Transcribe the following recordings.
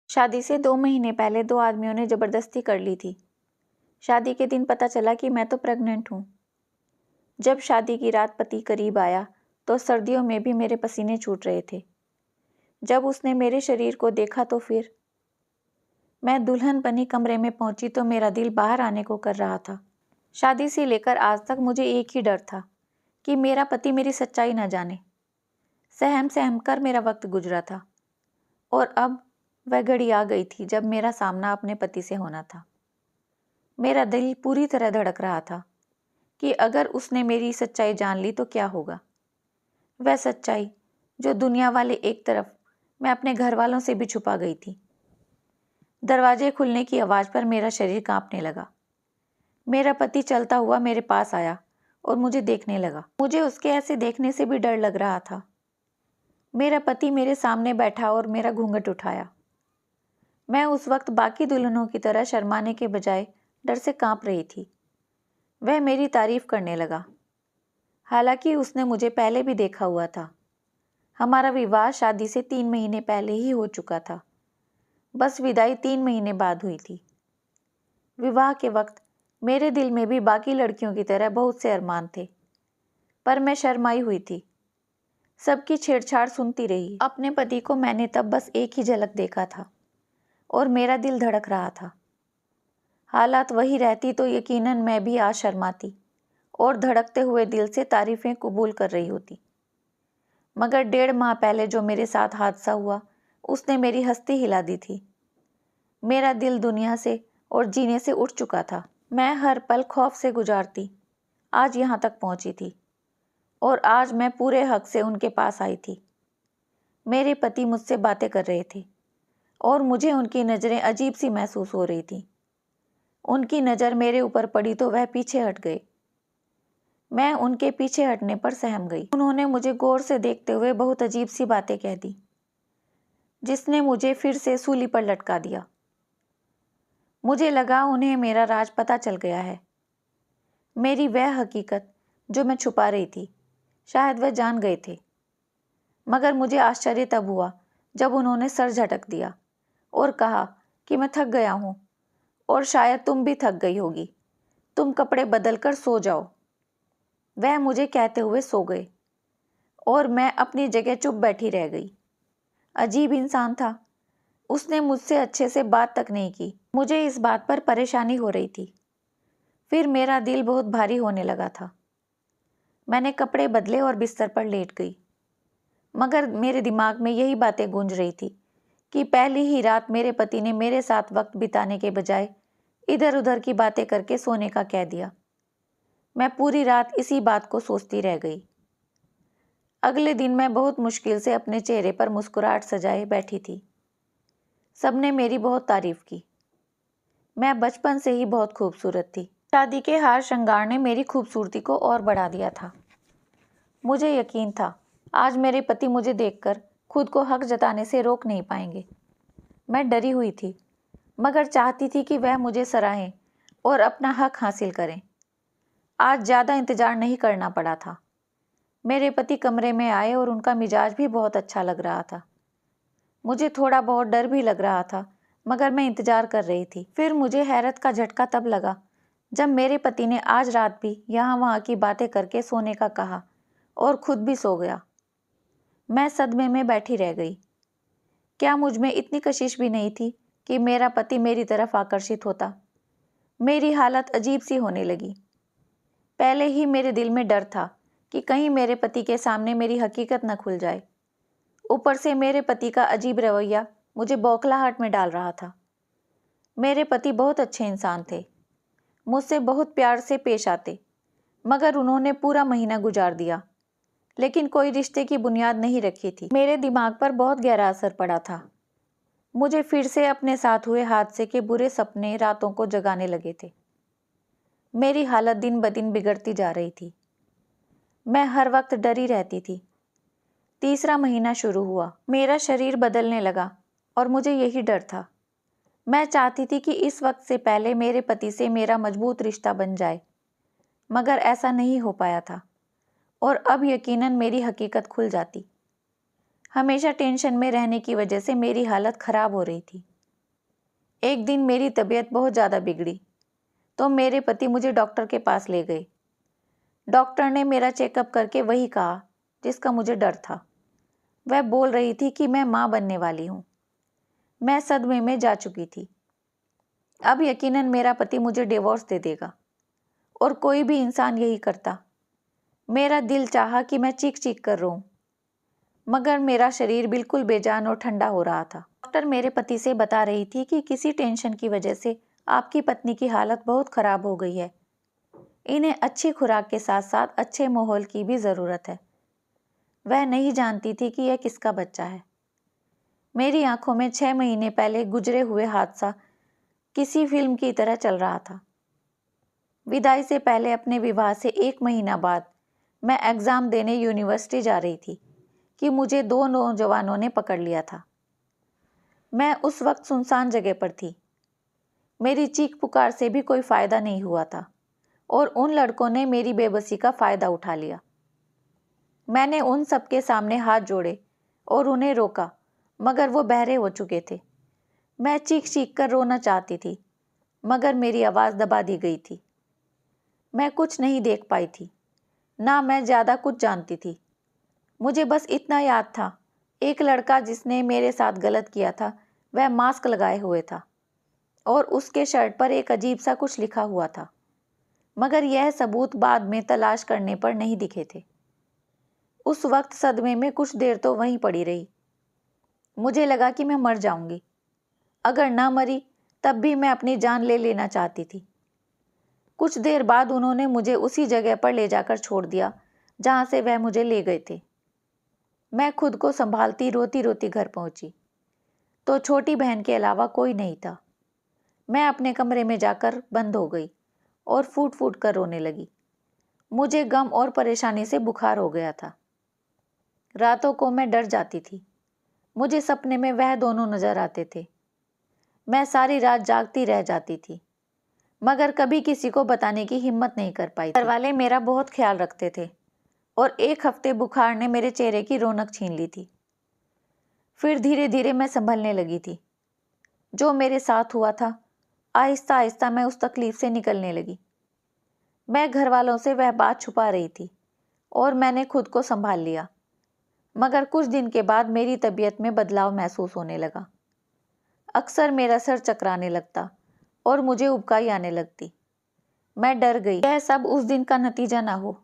शादी से 2 महीने पहले 2 आदमियों ने ज़बरदस्ती कर ली थी। शादी के दिन पता चला कि मैं तो प्रेग्नेंट हूँ। जब शादी की रात पति करीब आया तो सर्दियों में भी मेरे पसीने छूट रहे थे। जब उसने मेरे शरीर को देखा तो फिर मैं दुल्हन बनी कमरे में पहुंची तो मेरा दिल बाहर आने को कर रहा था। शादी से लेकर आज तक मुझे एक ही डर था कि मेरा पति मेरी सच्चाई न जाने। सहम सहम कर मेरा वक्त गुजरा था और अब वह घड़ी आ गई थी जब मेरा सामना अपने पति से होना था। मेरा दिल पूरी तरह धड़क रहा था कि अगर उसने मेरी सच्चाई जान ली तो क्या होगा। वह सच्चाई जो दुनिया वाले एक तरफ, मैं अपने घर वालों से भी छुपा गई थी। दरवाजे खुलने की आवाज़ पर मेरा शरीर कांपने लगा। मेरा पति चलता हुआ मेरे पास आया और मुझे देखने लगा। मुझे उसके ऐसे देखने से भी डर लग रहा था। मेरा पति मेरे सामने बैठा और मेरा घूंघट उठाया। मैं उस वक्त बाकी दुल्हनों की तरह शर्माने के बजाय डर से कांप रही थी। वह मेरी तारीफ करने लगा। हालांकि उसने मुझे पहले भी देखा हुआ था। हमारा विवाह शादी से 3 महीने पहले ही हो चुका था। बस विदाई 3 महीने बाद हुई थी। विवाह के वक्त मेरे दिल में भी बाकी लड़कियों की तरह बहुत से अरमान थे, पर मैं शर्माई हुई थी। सबकी छेड़छाड़ सुनती रही। अपने पति को मैंने तब बस एक ही झलक देखा था और मेरा दिल धड़क रहा था। हालात वही रहती तो यकीनन मैं भी आज शर्माती और धड़कते हुए दिल से तारीफें कबूल कर रही होती। मगर 1.5 माह पहले जो मेरे साथ हादसा हुआ उसने मेरी हस्ती हिला दी थी। मेरा दिल दुनिया से और जीने से उठ चुका था। मैं हर पल खौफ से गुजारती आज यहाँ तक पहुँची थी और आज मैं पूरे हक से उनके पास आई थी। मेरे पति मुझसे बातें कर रहे थे और मुझे उनकी नज़रें अजीब सी महसूस हो रही थी। उनकी नज़र मेरे ऊपर पड़ी तो वह पीछे हट गए। मैं उनके पीछे हटने पर सहम गई। उन्होंने मुझे गौर से देखते हुए बहुत अजीब सी बातें कह दी, जिसने मुझे फिर से सूली पर लटका दिया। मुझे लगा उन्हें मेरा राज पता चल गया है। मेरी वह हकीकत जो मैं छुपा रही थी, शायद वह जान गए थे। मगर मुझे आश्चर्य तब हुआ जब उन्होंने सर झटक दिया और कहा कि मैं थक गया हूँ और शायद तुम भी थक गई होगी। तुम कपड़े बदल कर सो जाओ। वह मुझे कहते हुए सो गए और मैं अपनी जगह चुप बैठी रह गई। अजीब इंसान था। उसने मुझसे अच्छे से बात तक नहीं की। मुझे इस बात पर परेशानी हो रही थी। फिर मेरा दिल बहुत भारी होने लगा था। मैंने कपड़े बदले और बिस्तर पर लेट गई। मगर मेरे दिमाग में यही बातें गूंज रही थी कि पहली ही रात मेरे पति ने मेरे साथ वक्त बिताने के बजाय इधर उधर की बातें करके सोने का कह दिया। मैं पूरी रात इसी बात को सोचती रह गई। अगले दिन मैं बहुत मुश्किल से अपने चेहरे पर मुस्कुराहट सजाए बैठी थी। सबने मेरी बहुत तारीफ की। मैं बचपन से ही बहुत खूबसूरत थी। शादी के हार श्रृंगार ने मेरी खूबसूरती को और बढ़ा दिया था। मुझे यकीन था आज मेरे पति मुझे देखकर खुद को हक जताने से रोक नहीं पाएंगे। मैं डरी हुई थी, मगर चाहती थी कि वह मुझे सराहें और अपना हक हासिल करें। आज ज़्यादा इंतजार नहीं करना पड़ा था। मेरे पति कमरे में आए और उनका मिजाज भी बहुत अच्छा लग रहा था। मुझे थोड़ा बहुत डर भी लग रहा था, मगर मैं इंतजार कर रही थी। फिर मुझे हैरत का झटका तब लगा जब मेरे पति ने आज रात भी यहाँ वहाँ की बातें करके सोने का कहा और खुद भी सो गया। मैं सदमे में बैठी रह गई। क्या मुझ में इतनी कशिश भी नहीं थी कि मेरा पति मेरी तरफ आकर्षित होता? मेरी हालत अजीब सी होने लगी। पहले ही मेरे दिल में डर था कि कहीं मेरे पति के सामने मेरी हकीकत न खुल जाए। ऊपर से मेरे पति का अजीब रवैया मुझे बौखलाहट में डाल रहा था। मेरे पति बहुत अच्छे इंसान थे, मुझसे बहुत प्यार से पेश आते, मगर उन्होंने पूरा महीना गुजार दिया, लेकिन कोई रिश्ते की बुनियाद नहीं रखी थी। मेरे दिमाग पर बहुत गहरा असर पड़ा था। मुझे फिर से अपने साथ हुए हादसे के बुरे सपने रातों को जगाने लगे थे। मेरी हालत दिन ब दिन बिगड़ती जा रही थी। मैं हर वक्त डरी रहती थी। तीसरा महीना शुरू हुआ। मेरा शरीर बदलने लगा और मुझे यही डर था। मैं चाहती थी कि इस वक्त से पहले मेरे पति से मेरा मजबूत रिश्ता बन जाए, मगर ऐसा नहीं हो पाया था और अब यकीनन मेरी हकीकत खुल जाती। हमेशा टेंशन में रहने की वजह से मेरी हालत खराब हो रही थी। एक दिन मेरी तबीयत बहुत ज़्यादा बिगड़ी तो मेरे पति मुझे डॉक्टर के पास ले गए। डॉक्टर ने मेरा चेकअप करके वही कहा जिसका मुझे डर था। वह बोल रही थी कि मैं माँ बनने वाली हूँ। मैं सदमे में जा चुकी थी। अब यकीनन मेरा पति मुझे डिवोर्स दे देगा और कोई भी इंसान यही करता। मेरा दिल चाहा कि मैं चीख चीख कर रोऊं, मगर मेरा शरीर बिल्कुल बेजान और ठंडा हो रहा था। डॉक्टर मेरे पति से बता रही थी कि किसी टेंशन की वजह से आपकी पत्नी की हालत बहुत खराब हो गई है। इन्हें अच्छी खुराक के साथ साथ अच्छे माहौल की भी ज़रूरत है। वह नहीं जानती थी कि यह किसका बच्चा है। मेरी आंखों में 6 महीने पहले गुजरे हुए हादसा किसी फिल्म की तरह चल रहा था। विदाई से पहले अपने विवाह से 1 महीना बाद मैं एग्ज़ाम देने यूनिवर्सिटी जा रही थी कि मुझे 2 नौजवानों ने पकड़ लिया था। मैं उस वक्त सुनसान जगह पर थी। मेरी चीख पुकार से भी कोई फ़ायदा नहीं हुआ था और उन लड़कों ने मेरी बेबसी का फ़ायदा उठा लिया। मैंने उन सबके सामने हाथ जोड़े और उन्हें रोका, मगर वो बहरे हो चुके थे। मैं चीख चीख कर रोना चाहती थी, मगर मेरी आवाज़ दबा दी गई थी। मैं कुछ नहीं देख पाई थी, ना मैं ज़्यादा कुछ जानती थी। मुझे बस इतना याद था, एक लड़का जिसने मेरे साथ गलत किया था वह मास्क लगाए हुए था और उसके शर्ट पर एक अजीब सा कुछ लिखा हुआ था, मगर यह सबूत बाद में तलाश करने पर नहीं दिखे थे। उस वक्त सदमे में कुछ देर तो वहीं पड़ी रही। मुझे लगा कि मैं मर जाऊंगी। अगर ना मरी तब भी मैं अपनी जान ले लेना चाहती थी। कुछ देर बाद उन्होंने मुझे उसी जगह पर ले जाकर छोड़ दिया जहाँ से वह मुझे ले गए थे। मैं खुद को संभालती रोती रोती घर पहुँची तो छोटी बहन के अलावा कोई नहीं था। मैं अपने कमरे में जाकर बंद हो गई और फूट फूट कर रोने लगी। मुझे गम और परेशानी से बुखार हो गया था। रातों को मैं डर जाती थी। मुझे सपने में वह दोनों नजर आते थे। मैं सारी रात जागती रह जाती थी, मगर कभी किसी को बताने की हिम्मत नहीं कर पाई। घरवाले मेरा बहुत ख्याल रखते थे और 1 हफ्ते बुखार ने मेरे चेहरे की रौनक छीन ली थी। फिर धीरे धीरे मैं संभलने लगी थी। जो मेरे साथ हुआ था, आहिस्ता आहिस्ता मैं उस तकलीफ से निकलने लगी। मैं घर वालों से वह बात छुपा रही थी और मैंने खुद को संभाल लिया, मगर कुछ दिन के बाद मेरी तबीयत में बदलाव महसूस होने लगा। अक्सर मेरा सर चकराने लगता और मुझे उबकाई आने लगती। मैं डर गई यह सब उस दिन का नतीजा ना हो।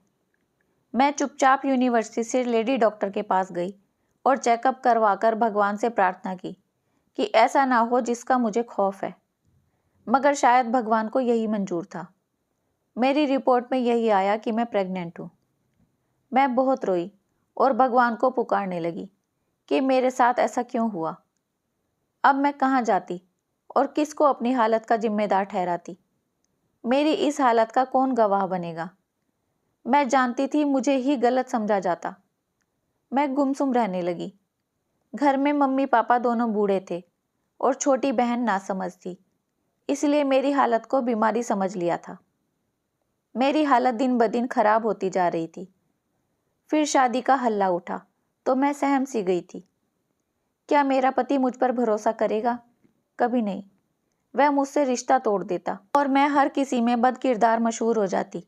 मैं चुपचाप यूनिवर्सिटी से लेडी डॉक्टर के पास गई और चेकअप करवाकर भगवान से प्रार्थना की कि ऐसा ना हो जिसका मुझे खौफ है, मगर शायद भगवान को यही मंजूर था। मेरी रिपोर्ट में यही आया कि मैं प्रेग्नेंट हूँ। मैं बहुत रोई और भगवान को पुकारने लगी कि मेरे साथ ऐसा क्यों हुआ। अब मैं कहाँ जाती और किसको अपनी हालत का जिम्मेदार ठहराती। मेरी इस हालत का कौन गवाह बनेगा। मैं जानती थी मुझे ही गलत समझा जाता। मैं गुमसुम रहने लगी। घर में मम्मी पापा दोनों बूढ़े थे और छोटी बहन नासमझ थी, इसलिए मेरी हालत को बीमारी समझ लिया था। मेरी हालत दिन ब दिन खराब होती जा रही थी। फिर शादी का हल्ला उठा तो मैं सहम सी गई थी। क्या मेरा पति मुझ पर भरोसा करेगा? कभी नहीं। वह मुझसे रिश्ता तोड़ देता और मैं हर किसी में बदकिरदार मशहूर हो जाती।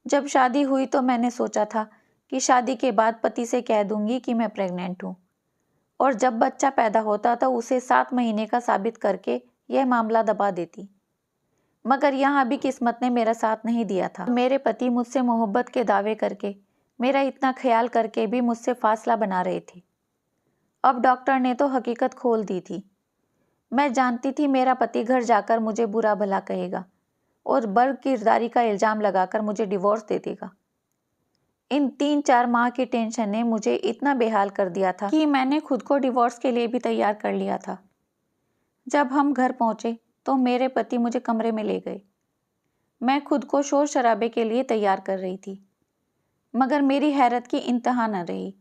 जब शादी हुई तो मैंने सोचा था कि शादी के बाद पति से कह दूंगी कि मैं प्रेग्नेंट हूँ और जब बच्चा पैदा होता तो उसे 7 महीने का साबित करके यह मामला दबा देती, मगर यहाँ भी किस्मत ने मेरा साथ नहीं दिया था। मेरे पति मुझसे मोहब्बत के दावे करके, मेरा इतना ख्याल करके भी मुझसे फासला बना रहे थे। अब डॉक्टर ने तो हकीकत खोल दी थी। मैं जानती थी मेरा पति घर जाकर मुझे बुरा भला कहेगा और बदकिरदारी का इल्ज़ाम लगाकर मुझे डिवोर्स दे देगा। इन 3-4 माह की टेंशन ने मुझे इतना बेहाल कर दिया था कि मैंने खुद को डिवोर्स के लिए भी तैयार कर लिया था। जब हम घर पहुंचे तो मेरे पति मुझे कमरे में ले गए। मैं खुद को शोर शराबे के लिए तैयार कर रही थी, मगर मेरी हैरत की इंतहा न रही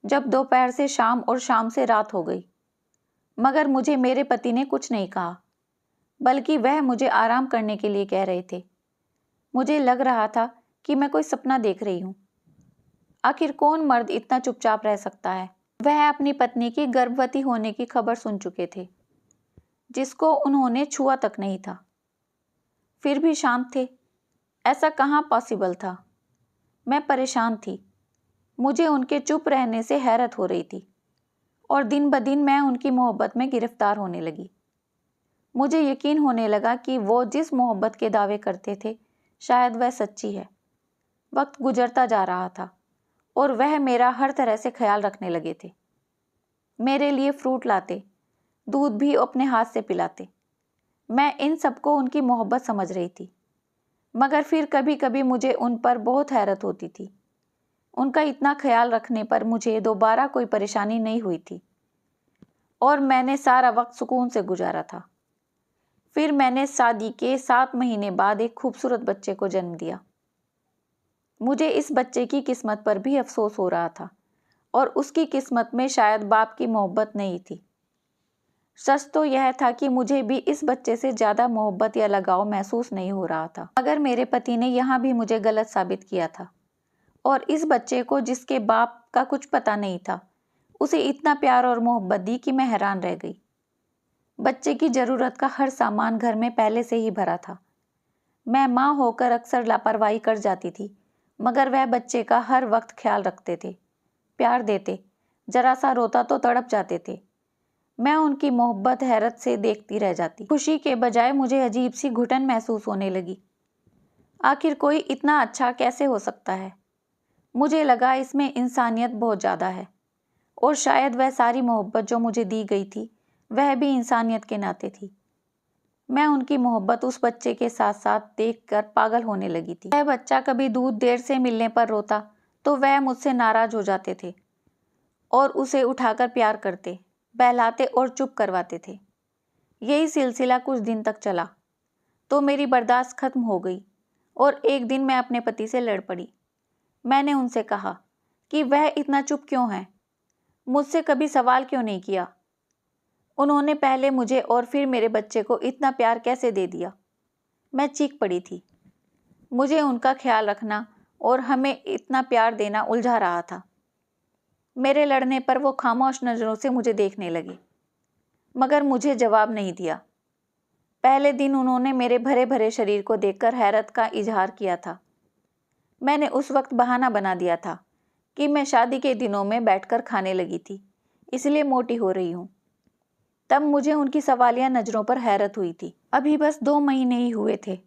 जब दोपहर से शाम और शाम से रात हो गई, मगर मुझे मेरे पति ने कुछ नहीं कहा, बल्कि वह मुझे आराम करने के लिए कह रहे थे। मुझे लग रहा था कि मैं कोई सपना देख रही हूँ। आखिर कौन मर्द इतना चुपचाप रह सकता है। वह अपनी पत्नी की गर्भवती होने की खबर सुन चुके थे। जिसको उन्होंने छुआ तक नहीं था। फिर भी शांत थे। ऐसा कहाँ पॉसिबल था। मैं परेशान थी। मुझे उनके चुप रहने से हैरत हो रही थी और दिन ब दिन मैं उनकी मोहब्बत में गिरफ्तार होने लगी। मुझे यकीन होने लगा कि वो जिस मोहब्बत के दावे करते थे शायद वह सच्ची है। वक्त गुजरता जा रहा था और वह मेरा हर तरह से ख्याल रखने लगे थे। मेरे लिए फ्रूट लाते, दूध भी अपने हाथ से पिलाते। मैं इन सबको उनकी मोहब्बत समझ रही थी, मगर फिर कभी कभी मुझे उन पर बहुत हैरत होती थी। उनका इतना ख्याल रखने पर मुझे दोबारा कोई परेशानी नहीं हुई थी और मैंने सारा वक्त सुकून से गुजारा था। फिर मैंने शादी के 7 महीने बाद एक खूबसूरत बच्चे को जन्म दिया। मुझे इस बच्चे की किस्मत पर भी अफसोस हो रहा था और उसकी किस्मत में शायद बाप की मोहब्बत नहीं थी। सच तो यह था कि मुझे भी इस बच्चे से ज़्यादा मोहब्बत या लगाव महसूस नहीं हो रहा था, मगर मेरे पति ने यहाँ भी मुझे गलत साबित किया था और इस बच्चे को, जिसके बाप का कुछ पता नहीं था, उसे इतना प्यार और मोहब्बत दी कि मैं हैरान रह गई। बच्चे की ज़रूरत का हर सामान घर में पहले से ही भरा था। मैं माँ होकर अक्सर लापरवाही कर जाती थी, मगर वह बच्चे का हर वक्त ख्याल रखते थे, प्यार देते। जरा सा रोता तो तड़प जाते थे। मैं उनकी मोहब्बत हैरत से देखती रह जाती। खुशी के बजाय मुझे अजीब सी घुटन महसूस होने लगी। आखिर कोई इतना अच्छा कैसे हो सकता है। मुझे लगा इसमें इंसानियत बहुत ज़्यादा है और शायद वह सारी मोहब्बत जो मुझे दी गई थी वह भी इंसानियत के नाते थी। मैं उनकी मोहब्बत उस बच्चे के साथ साथ देखकर पागल होने लगी थी। वह बच्चा कभी दूध देर से मिलने पर रोता तो वह मुझसे नाराज हो जाते थे और उसे उठाकर प्यार करते, बहलाते और चुप करवाते थे। यही सिलसिला कुछ दिन तक चला तो मेरी बर्दाश्त खत्म हो गई और एक दिन मैं अपने पति से लड़ पड़ी। मैंने उनसे कहा कि वह इतना चुप क्यों है, मुझसे कभी सवाल क्यों नहीं किया। उन्होंने पहले मुझे और फिर मेरे बच्चे को इतना प्यार कैसे दे दिया। मैं चीख पड़ी थी। मुझे उनका ख्याल रखना और हमें इतना प्यार देना उलझा रहा था। मेरे लड़ने पर वो खामोश नज़रों से मुझे देखने लगे, मगर मुझे जवाब नहीं दिया। पहले दिन उन्होंने मेरे भरे भरे शरीर को देखकर हैरत का इजहार किया था। मैंने उस वक्त बहाना बना दिया था कि मैं शादी के दिनों में बैठकर खाने लगी थी, इसलिए मोटी हो रही हूँ। तब मुझे उनकी सवालिया नज़रों पर हैरत हुई थी। अभी बस 2 महीने ही हुए थे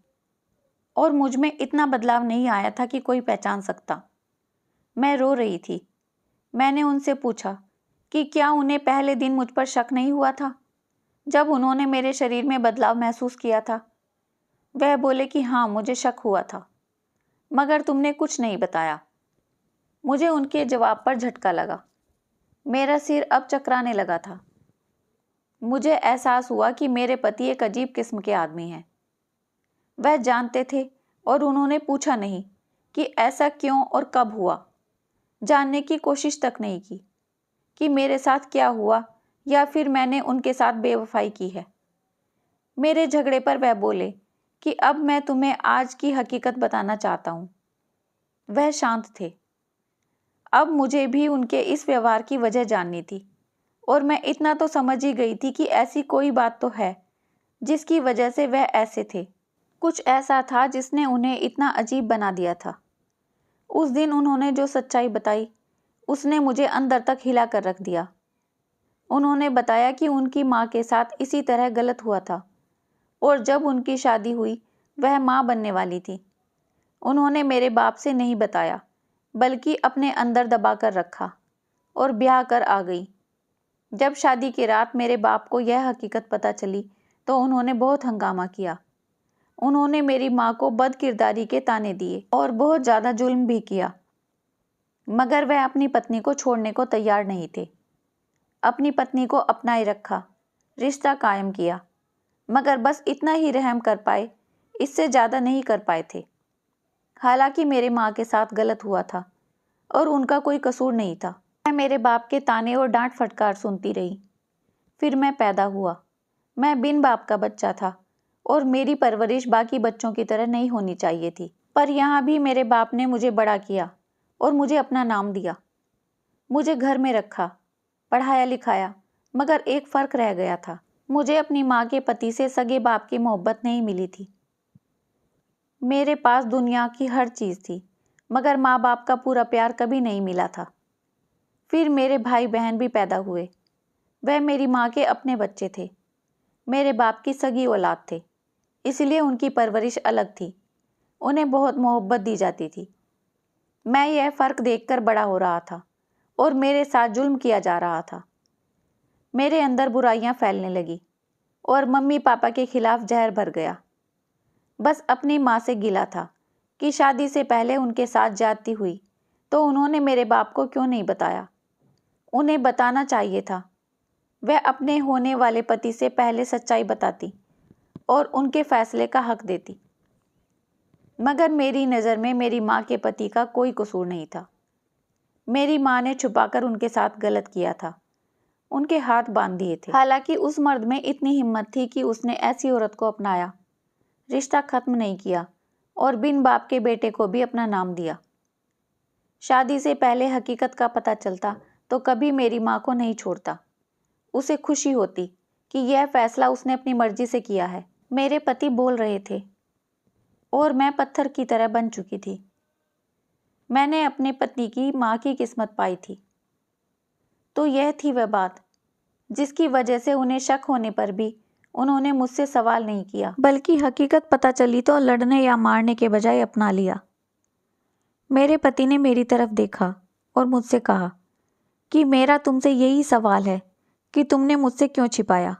और मुझ में इतना बदलाव नहीं आया था कि कोई पहचान सकता। मैं रो रही थी। मैंने उनसे पूछा कि क्या उन्हें पहले दिन मुझ पर शक नहीं हुआ था जब उन्होंने मेरे शरीर में बदलाव महसूस किया था। वह बोले कि हाँ, मुझे शक हुआ था, मगर तुमने कुछ नहीं बताया। मुझे उनके जवाब पर झटका लगा। मेरा सिर अब चकराने लगा था। मुझे एहसास हुआ कि मेरे पति एक अजीब किस्म के आदमी हैं। वह जानते थे और उन्होंने पूछा नहीं कि ऐसा क्यों और कब हुआ। जानने की कोशिश तक नहीं की कि मेरे साथ क्या हुआ या फिर मैंने उनके साथ बेवफाई की है। मेरे झगड़े पर वह बोले कि अब मैं तुम्हें आज की हकीकत बताना चाहता हूँ। वह शांत थे। अब मुझे भी उनके इस व्यवहार की वजह जाननी थी और मैं इतना तो समझ ही गई थी कि ऐसी कोई बात तो है जिसकी वजह से वह ऐसे थे। कुछ ऐसा था जिसने उन्हें इतना अजीब बना दिया था। उस दिन उन्होंने जो सच्चाई बताई उसने मुझे अंदर तक हिला कर रख दिया। उन्होंने बताया कि उनकी माँ के साथ इसी तरह गलत हुआ था और जब उनकी शादी हुई वह माँ बनने वाली थी। उन्होंने मेरे बाप से नहीं बताया बल्कि अपने अंदर दबा कर रखा और ब्याह कर आ गई। जब शादी की रात मेरे बाप को यह हकीकत पता चली तो उन्होंने बहुत हंगामा किया। उन्होंने मेरी माँ को बदकिरदारी के ताने दिए और बहुत ज़्यादा जुल्म भी किया, मगर वह अपनी पत्नी को छोड़ने को तैयार नहीं थे। अपनी पत्नी को अपनाए रखा, रिश्ता कायम किया, मगर बस इतना ही रहम कर पाए, इससे ज़्यादा नहीं कर पाए थे। हालांकि मेरे माँ के साथ गलत हुआ था और उनका कोई कसूर नहीं था। मैं मेरे बाप के ताने और डांट फटकार सुनती रही। फिर मैं पैदा हुआ। मैं बिन बाप का बच्चा था और मेरी परवरिश बाकी बच्चों की तरह नहीं होनी चाहिए थी। पर यहाँ भी मेरे बाप ने मुझे बड़ा किया और मुझे अपना नाम दिया। मुझे घर में रखा, पढ़ाया लिखाया, मगर एक फ़र्क रह गया था। मुझे अपनी माँ के पति से सगे बाप की मोहब्बत नहीं मिली थी। मेरे पास दुनिया की हर चीज़ थी, मगर माँ बाप का पूरा प्यार कभी नहीं मिला था। फिर मेरे भाई बहन भी पैदा हुए। वह मेरी माँ के अपने बच्चे थे, मेरे बाप की सगी औलाद थे, इसलिए उनकी परवरिश अलग थी। उन्हें बहुत मोहब्बत दी जाती थी। मैं यह फ़र्क देखकर बड़ा हो रहा था और मेरे साथ जुल्म किया जा रहा था। मेरे अंदर बुराइयां फैलने लगी और मम्मी पापा के खिलाफ जहर भर गया। बस अपनी माँ से गिला था कि शादी से पहले उनके साथ ज्यादती हुई तो उन्होंने मेरे बाप को क्यों नहीं बताया। उन्हें बताना चाहिए था। वह अपने होने वाले पति से पहले सच्चाई बताती और उनके फैसले का हक देती। मगर मेरी नज़र में मेरी माँ के पति का कोई कसूर नहीं था। मेरी माँ ने छुपाकर उनके साथ गलत किया था, उनके हाथ बांध दिए थे। हालांकि उस मर्द में इतनी हिम्मत थी कि उसने ऐसी औरत को अपनाया, रिश्ता खत्म नहीं किया और बिन बाप के बेटे को भी अपना नाम दिया। शादी से पहले हकीकत का पता चलता तो कभी मेरी माँ को नहीं छोड़ता। उसे खुशी होती कि यह फैसला उसने अपनी मर्जी से किया है। मेरे पति बोल रहे थे और मैं पत्थर की तरह बन चुकी थी। मैंने अपने पति की माँ की किस्मत पाई थी। तो यह थी वह बात जिसकी वजह से उन्हें शक होने पर भी उन्होंने मुझसे सवाल नहीं किया, बल्कि हकीकत पता चली तो लड़ने या मारने के बजाय अपना लिया। मेरे पति ने मेरी तरफ देखा और मुझसे कहा कि मेरा तुमसे यही सवाल है कि तुमने मुझसे क्यों छिपाया।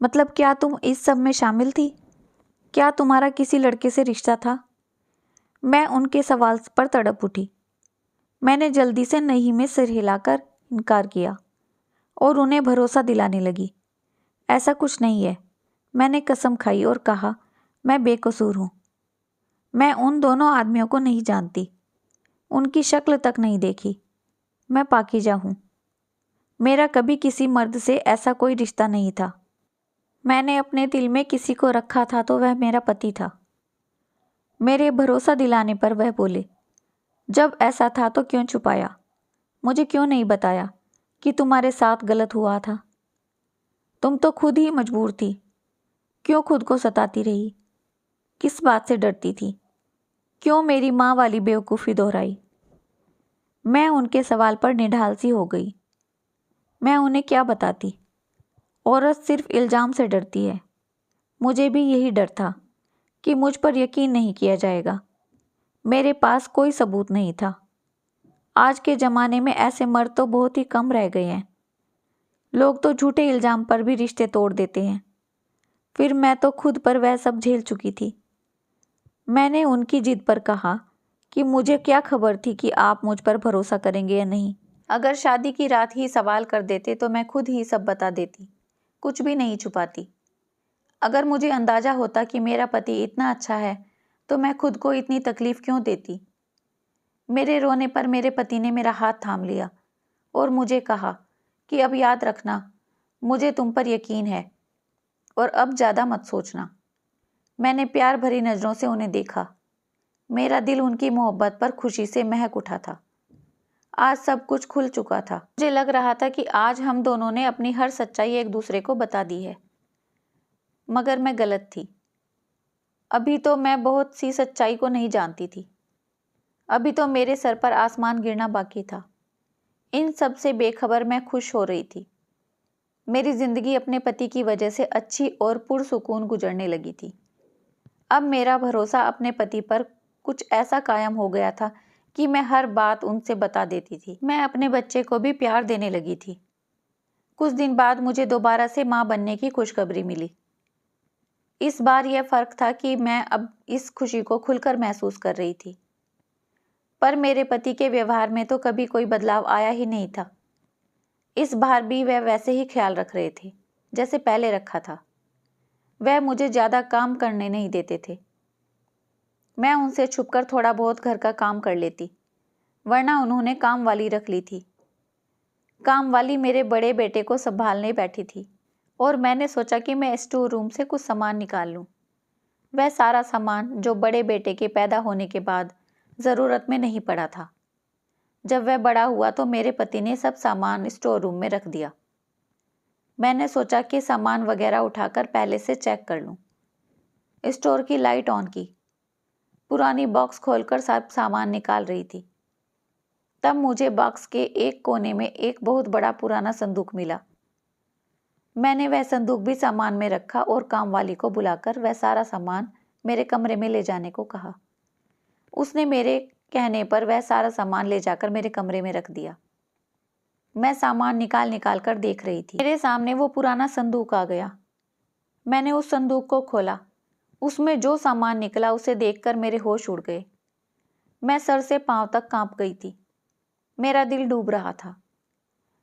मतलब क्या तुम इस सब में शामिल थी? क्या तुम्हारा किसी लड़के से रिश्ता था? मैं उनके सवाल पर तड़प उठी। मैंने जल्दी से नहीं में सिर हिलाकर इनकार किया और उन्हें भरोसा दिलाने लगी। ऐसा कुछ नहीं है। मैंने कसम खाई और कहा, मैं बेकसूर हूँ। मैं उन दोनों आदमियों को नहीं जानती, उनकी शक्ल तक नहीं देखी। मैं पाकीज़ा हूँ। मेरा कभी किसी मर्द से ऐसा कोई रिश्ता नहीं था। मैंने अपने दिल में किसी को रखा था तो वह मेरा पति था। मेरे भरोसा दिलाने पर वह बोले, जब ऐसा था तो क्यों छुपाया? मुझे क्यों नहीं बताया कि तुम्हारे साथ गलत हुआ था? तुम तो खुद ही मजबूर थी। क्यों खुद को सताती रही? किस बात से डरती थी? क्यों मेरी माँ वाली बेवकूफ़ी दोहराई? मैं उनके सवाल पर निढाल सी हो गई। मैं उन्हें क्या बताती? औरत सिर्फ इल्ज़ाम से डरती है। मुझे भी यही डर था कि मुझ पर यकीन नहीं किया जाएगा। मेरे पास कोई सबूत नहीं था। आज के ज़माने में ऐसे मर्द तो बहुत ही कम रह गए हैं। लोग तो झूठे इल्ज़ाम पर भी रिश्ते तोड़ देते हैं। फिर मैं तो खुद पर वह सब झेल चुकी थी। मैंने उनकी जिद पर कहा कि मुझे क्या खबर थी कि आप मुझ पर भरोसा करेंगे या नहीं। अगर शादी की रात ही सवाल कर देते तो मैं खुद ही सब बता देती, कुछ भी नहीं छुपाती। अगर मुझे अंदाज़ा होता कि मेरा पति इतना अच्छा है तो मैं खुद को इतनी तकलीफ़ क्यों देती। मेरे रोने पर मेरे पति ने मेरा हाथ थाम लिया और मुझे कहा कि अब याद रखना, मुझे तुम पर यकीन है और अब ज़्यादा मत सोचना। मैंने प्यार भरी नज़रों से उन्हें देखा। मेरा दिल उनकी मोहब्बत पर खुशी से महक उठा था। आज सब कुछ खुल चुका था। मुझे लग रहा था कि आज हम दोनों ने अपनी हर सच्चाई एक दूसरे को बता दी है, मगर मैं गलत थी। अभी तो मैं बहुत सी सच्चाई को नहीं जानती थी। अभी तो मेरे सर पर आसमान गिरना बाकी था। इन सब से बेखबर मैं खुश हो रही थी। मेरी जिंदगी अपने पति की वजह से अच्छी और पुरसुकून गुजरने लगी थी। अब मेरा भरोसा अपने पति पर कुछ ऐसा कायम हो गया था कि मैं हर बात उनसे बता देती थी। मैं अपने बच्चे को भी प्यार देने लगी थी। कुछ दिन बाद मुझे दोबारा से माँ बनने की खुशखबरी मिली। इस बार यह फ़र्क था कि मैं अब इस खुशी को खुलकर महसूस कर रही थी। पर मेरे पति के व्यवहार में तो कभी कोई बदलाव आया ही नहीं था। इस बार भी वह वैसे ही ख्याल रख रहे थे जैसे पहले रखा था। वह मुझे ज़्यादा काम करने नहीं देते थे। मैं उनसे छुपकर थोड़ा बहुत घर का काम कर लेती, वरना उन्होंने काम वाली रख ली थी। काम वाली मेरे बड़े बेटे को संभालने बैठी थी और मैंने सोचा कि मैं स्टोर रूम से कुछ सामान निकाल लूँ। वह सारा सामान जो बड़े बेटे के पैदा होने के बाद ज़रूरत में नहीं पड़ा था। जब वह बड़ा हुआ तो मेरे पति ने सब सामान स्टोर रूम में रख दिया। मैंने सोचा कि सामान वगैरह उठाकर पहले से चेक कर लूं। स्टोर की लाइट ऑन की, पुरानी बॉक्स खोलकर सब सामान निकाल रही थी। तब मुझे बॉक्स के एक कोने में एक बहुत बड़ा पुराना संदूक मिला। मैंने वह संदूक भी सामान में रखा और कामवाली को बुलाकर वह सारा सामान मेरे कमरे में ले जाने को कहा। उसने मेरे कहने पर वह सारा सामान ले जाकर मेरे कमरे में रख दिया। मैं सामान निकाल निकाल कर देख रही थी। मेरे सामने वो पुराना संदूक आ गया। मैंने उस संदूक को खोला। उसमें जो सामान निकला उसे देखकर मेरे होश उड़ गए। मैं सर से पांव तक कांप गई थी। मेरा दिल डूब रहा था।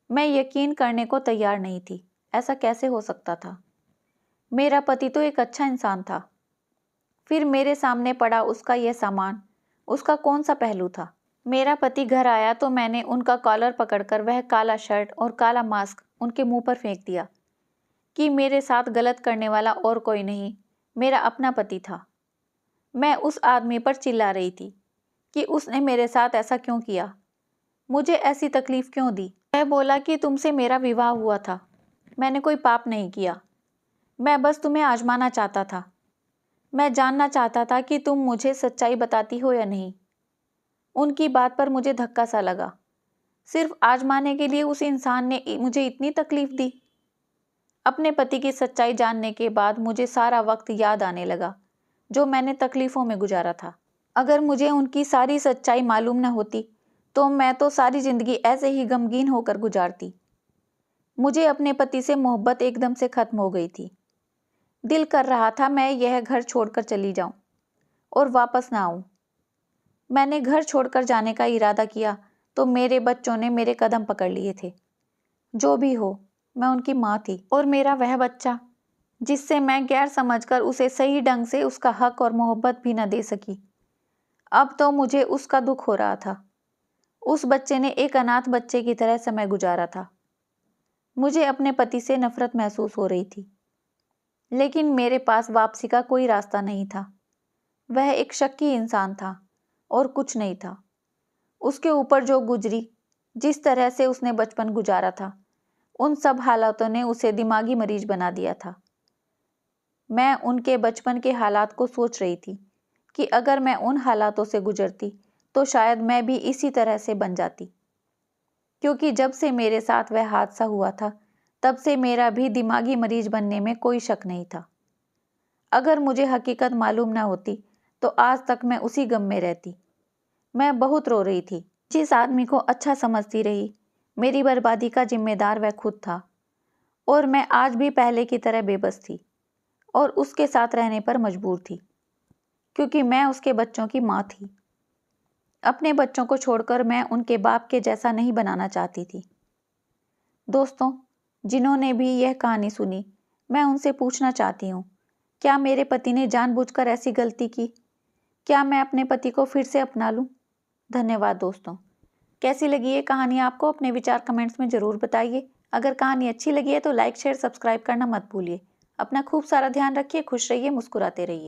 मैं यकीन करने को तैयार नहीं थी। ऐसा कैसे हो सकता था? मेरा पति तो एक अच्छा इंसान था। फिर मेरे सामने पड़ा उसका यह सामान, उसका कौन सा पहलू था? मेरा पति घर आया तो मैंने उनका कॉलर पकड़कर वह काला शर्ट और काला मास्क उनके मुंह पर फेंक दिया कि मेरे साथ गलत करने वाला और कोई नहीं, मेरा अपना पति था। मैं उस आदमी पर चिल्ला रही थी कि उसने मेरे साथ ऐसा क्यों किया, मुझे ऐसी तकलीफ क्यों दी। वह बोला कि तुमसे मेरा विवाह हुआ था, मैंने कोई पाप नहीं किया, मैं बस तुम्हें आजमाना चाहता था। मैं जानना चाहता था कि तुम मुझे सच्चाई बताती हो या नहीं। उनकी बात पर मुझे धक्का सा लगा। सिर्फ आजमाने के लिए उस इंसान ने मुझे इतनी तकलीफ दी। अपने पति की सच्चाई जानने के बाद मुझे सारा वक्त याद आने लगा जो मैंने तकलीफों में गुजारा था। अगर मुझे उनकी सारी सच्चाई मालूम न होती तो मैं तो सारी जिंदगी ऐसे ही गमगीन होकर गुजारती। मुझे अपने पति से मोहब्बत एकदम से खत्म हो गई थी। दिल कर रहा था मैं यह घर छोड़कर चली जाऊं और वापस ना आऊं। मैंने घर छोड़कर जाने का इरादा किया तो मेरे बच्चों ने मेरे कदम पकड़ लिए थे। जो भी हो, मैं उनकी माँ थी और मेरा वह बच्चा जिससे मैं गैर समझकर उसे सही ढंग से उसका हक और मोहब्बत भी न दे सकी। अब तो मुझे उसका दुख हो रहा था। उस बच्चे ने एक अनाथ बच्चे की तरह समय गुजारा था। मुझे अपने पति से नफरत महसूस हो रही थी, लेकिन मेरे पास वापसी का कोई रास्ता नहीं था। वह एक शक्की इंसान था और कुछ नहीं था। उसके ऊपर जो गुजरी, जिस तरह से उसने बचपन गुजारा था, उन सब हालातों ने उसे दिमागी मरीज बना दिया था। मैं उनके बचपन के हालात को सोच रही थी कि अगर मैं उन हालातों से गुजरती तो शायद मैं भी इसी तरह से बन जाती, क्योंकि जब से मेरे साथ वह हादसा हुआ था तब से मेरा भी दिमागी मरीज बनने में कोई शक नहीं था। अगर मुझे हकीकत मालूम ना होती तो आज तक मैं उसी गम में रहती। मैं बहुत रो रही थी। जिस आदमी को अच्छा समझती रही, मेरी बर्बादी का जिम्मेदार वह खुद था और मैं आज भी पहले की तरह बेबस थी और उसके साथ रहने पर मजबूर थी, क्योंकि मैं उसके बच्चों की माँ थी। अपने बच्चों को छोड़कर मैं उनके बाप के जैसा नहीं बनाना चाहती थी। दोस्तों, जिन्होंने भी यह कहानी सुनी, मैं उनसे पूछना चाहती हूँ, क्या मेरे पति ने जानबूझकर ऐसी गलती की? क्या मैं अपने पति को फिर से अपना लूँ? धन्यवाद दोस्तों। कैसी लगी ये कहानी आपको? अपने विचार कमेंट्स में ज़रूर बताइए। अगर कहानी अच्छी लगी है तो लाइक शेयर सब्सक्राइब करना मत भूलिए। अपना खूब सारा ध्यान रखिए, खुश रहिए, मुस्कुराते रहिए।